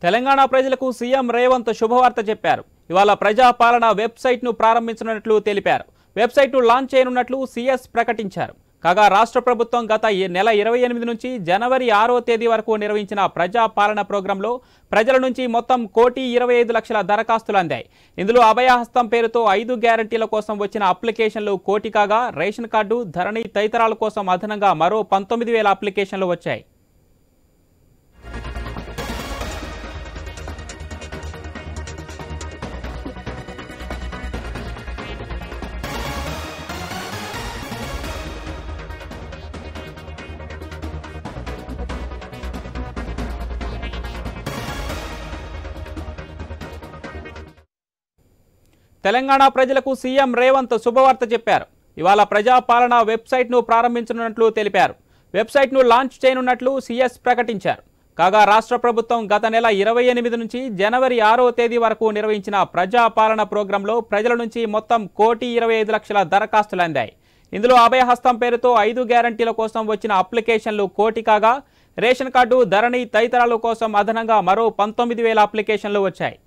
తెలంగాణ ప్రజలకు సీఎం రేవంత్ శుభవార్త చెప్పారు. ఇవాళ ప్రజాపాలన వెబ్సైట్ ను ప్రారంభించనున్నట్లు తెలిపారు. వెబ్సైట్ ను లాంచ్ చేయనున్నట్లు సీఎస్ ప్రకటించారు. కాగా రాష్ట్ర ప్రభుత్వం గత నెల 28 నుంచి జనవరి 6వ తేదీ వరకు నిర్వహించిన ప్రజాపాలన ప్రోగ్రాంలో ప్రజల నుంచి మొత్తం 1,25,00,000 దరఖాస్తులు అందాయి. ఇందులో అభయహస్తం పేరుతో 5 గ్యారంటీల కోసం వచ్చిన అప్లికేషన్లు 1 కోటి కాగా రేషన్ కార్డు, ధరణి తదితరాల కోసం అదనంగా మరో 19,000 అప్లికేషన్లు వచ్చాయి. తెలంగాణ ప్రజలకు సీఎం రేవంత్ శుభవార్త చెప్పారు. ఇవాళ ప్రజాపాలన వెబ్సైట్ ను ప్రారంభించనున్నట్లు తెలిపారు. వెబ్సైట్ ను లాంచ్ చేయనున్నట్లు సీఎస్ ప్రకటించారు. కాగా రాష్ట్ర ప్రభుత్వం గత నెల 28 నుంచి జనవరి 6వ తేదీ వరకు నిర్వహించిన ప్రజాపాలన ప్రోగ్రాంలో ప్రజల నుంచి మొత్తం 1,25,00,000 దరఖాస్తులు అందాయి. ఇందులో అభయహస్తం పేరుతో 5 గ్యారంటీల కోసం వచ్చిన అప్లికేషన్లు 1 కోటి కాగా రేషన్ కార్డు, ధరణి తదితరాల కోసం అదనంగా మరో 19,000 అప్లికేషన్లు వచ్చాయి.